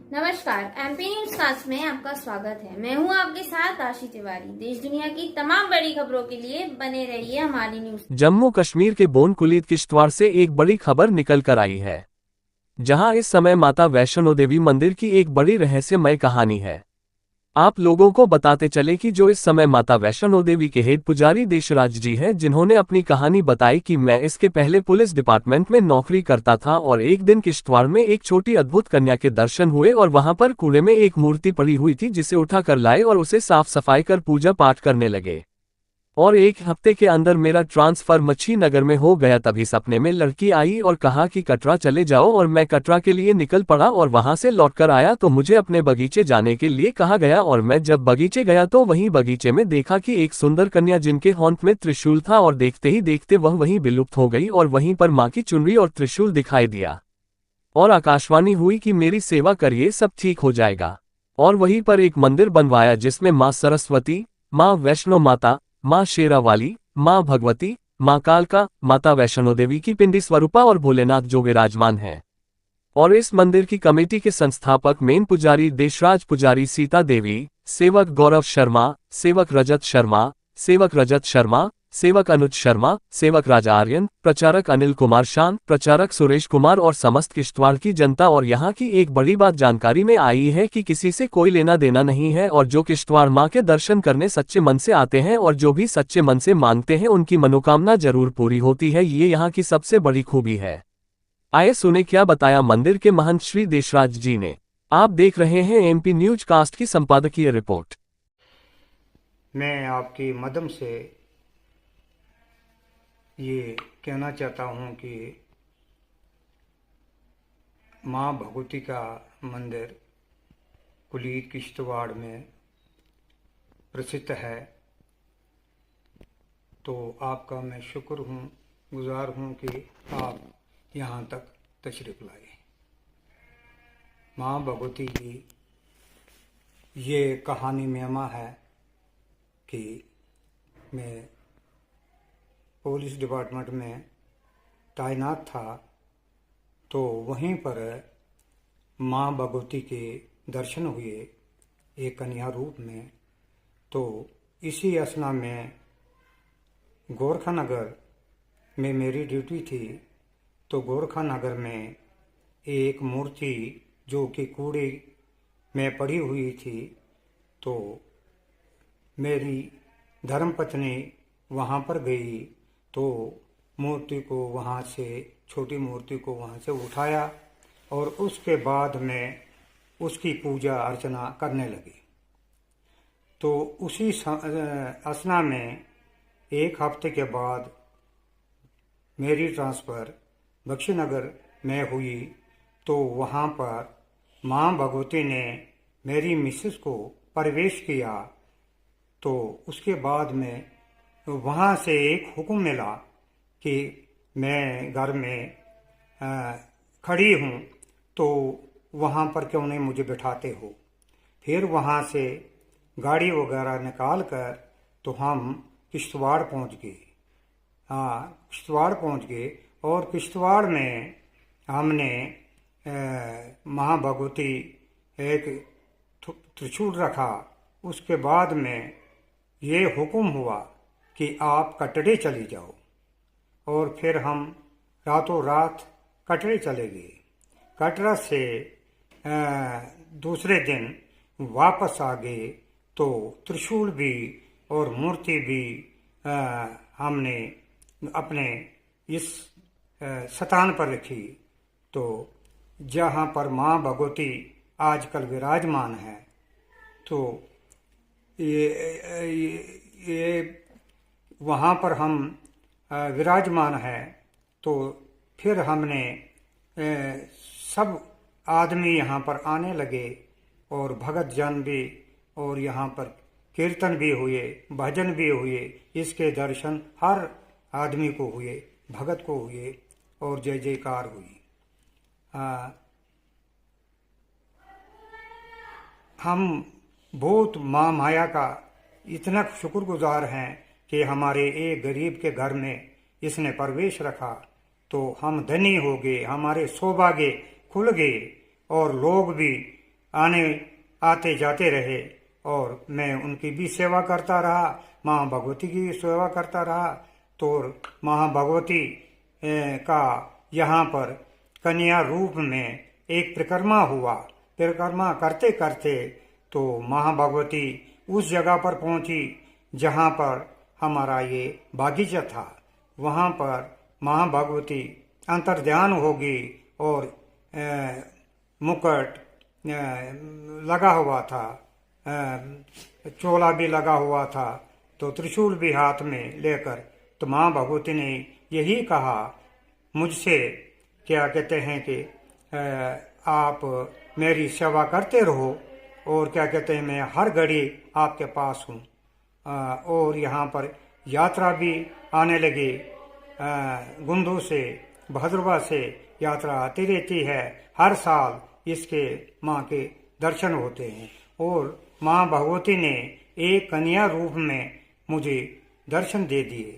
नमस्कार, MP news cast में आपका स्वागत है। मैं हूं आपके साथ आशी तिवारी। देश दुनिया की तमाम बड़ी खबरों के लिए बने रहिए हमारी न्यूज। जम्मू कश्मीर के बोन कुलीत किश्तवाड़ से एक बड़ी खबर निकल कर आई है, जहां इस समय माता वैष्णो देवी मंदिर की एक बड़ी रहस्यमय कहानी है। आप लोगों को बताते चले कि जो इस समय माता वैष्णो देवी के हेड पुजारी देशराज जी हैं, जिन्होंने अपनी कहानी बताई कि मैं इसके पहले पुलिस डिपार्टमेंट में नौकरी करता था और एक दिन किश्तवाड़ में एक छोटी अद्भुत कन्या के दर्शन हुए और वहां पर कूड़े में एक मूर्ति पड़ी हुई थी, जिसे उठा कर लाए और उसे साफ सफाई कर पूजा पाठ करने लगे। और एक हफ्ते के अंदर मेरा ट्रांसफर मच्छी नगर में हो गया। तभी सपने में लड़की आई और कहा कि कटरा चले जाओ, और मैं कटरा के लिए निकल पड़ा और वहां से लौटकर आया तो मुझे अपने बगीचे जाने के लिए कहा गया। और मैं जब बगीचे गया तो वहीं बगीचे में देखा कि एक सुंदर कन्या जिनके होंठ में त्रिशूल था, और देखते ही देखते वह वहीं विलुप्त हो गई और वहीं पर माँ की चुनरी और त्रिशूल दिखाई दिया और आकाशवाणी हुई कि मेरी सेवा करिए, सब ठीक हो जाएगा। और वहीं पर एक मंदिर बनवाया जिसमें माँ सरस्वती, माँ वैष्णो माता, माँ शेरावाली, माँ भगवती, माँ कालका, माता वैष्णो देवी की पिंडी स्वरूपा और भोलेनाथ जो विराजमान हैं। और इस मंदिर की कमेटी के संस्थापक मेन पुजारी देशराज पुजारी सीता देवी, सेवक गौरव शर्मा, सेवक रजत शर्मा, सेवक अनुज शर्मा, सेवक राजा आर्यन, प्रचारक अनिल कुमार शान, प्रचारक सुरेश कुमार और समस्त किश्तवाड़ की जनता। और यहाँ की एक बड़ी बात जानकारी में आई है कि किसी से कोई लेना देना नहीं है, और जो किश्तवाड़ माँ के दर्शन करने सच्चे मन से आते हैं और जो भी सच्चे मन से मांगते हैं उनकी मनोकामना जरूर पूरी होती है। ये यहाँ की सबसे बड़ी खूबी है। आइए सुने क्या बताया मंदिर के महंत श्री देशराज जी ने। आप देख रहे हैं एमपी न्यूज कास्ट की संपादकीय रिपोर्ट। मैं आपके माध्यम से ये कहना चाहता हूँ कि माँ भगवती का मंदिर कुलीत किश्तवाड़ में प्रसिद्ध है, तो आपका मैं गुज़ार हूँ कि आप यहाँ तक तशरीफ़ लाए। माँ भगवती की ये कहानी मेमा है कि मैं पुलिस डिपार्टमेंट में तैनात था, तो वहीं पर माँ भगवती के दर्शन हुए एक कन्या रूप में। तो इसी असना में गोरखा नगर में मेरी ड्यूटी थी, तो गोरखा नगर में एक मूर्ति जो कि कूड़े में पड़ी हुई थी, तो मेरी धर्मपत्नी वहाँ पर गई, तो मूर्ति को वहाँ से, छोटी मूर्ति को वहाँ से उठाया और उसके बाद में उसकी पूजा अर्चना करने लगी। तो उसी असना में एक हफ्ते के बाद मेरी ट्रांसफ़र बख्शीनगर में हुई, तो वहाँ पर माँ भगवती ने मेरी मिसेस को प्रवेश किया। तो उसके बाद में वहाँ से एक हुक्म मिला कि मैं घर में खड़ी हूँ, तो वहाँ पर क्यों नहीं मुझे बिठाते हो। फिर वहाँ से गाड़ी वगैरह निकाल कर तो हम किश्तवाड़ पहुँच गए। किश्तवाड़ पहुँच गए और किश्तवाड़ में हमने माँ भगवती एक त्रिशूल रखा। उसके बाद में ये हुक्म हुआ कि आप कटरे चले जाओ, और फिर हम रातों रात कटरे चले गए। कटरा से दूसरे दिन वापस आ गए, तो त्रिशूल भी और मूर्ति भी हमने अपने इस स्थान पर रखी, तो जहाँ पर माँ भगवती आजकल विराजमान है। तो ये वहाँ पर हम विराजमान है। तो फिर हमने सब आदमी यहाँ पर आने लगे और भगत जन भी, और यहाँ पर कीर्तन भी हुए, भजन भी हुए। इसके दर्शन हर आदमी को हुए, भगत को हुए और जय जयकार हुई। हम बहुत माँ माया का इतना शुक्रगुजार हैं कि हमारे एक गरीब के घर में इसने प्रवेश रखा, तो हम धनी हो गए, हमारे सौभाग्य खुल गए और लोग भी आने आते जाते रहे और मैं उनकी भी सेवा करता रहा, माँ भगवती की सेवा करता रहा। तो माँ भगवती का यहाँ पर कन्या रूप में एक परिक्रमा हुआ। परिक्रमा करते करते तो माँ भगवती उस जगह पर पहुंची जहाँ पर हमारा ये बागीचा था। वहाँ पर माँ भगवती अंतर्ध्यान होगी और मुकुट लगा हुआ था, चोला भी लगा हुआ था, तो त्रिशूल भी हाथ में लेकर तो माँ भगवती ने यही कहा मुझसे, क्या कहते हैं कि आप मेरी सेवा करते रहो और क्या कहते हैं मैं हर घड़ी आपके पास हूँ। और यहाँ पर यात्रा भी आने लगी, गुंदू से भद्रवा से यात्रा आती रहती है। हर साल इसके माँ के दर्शन होते हैं और माँ भगवती ने एक कन्या रूप में मुझे दर्शन दे दिए।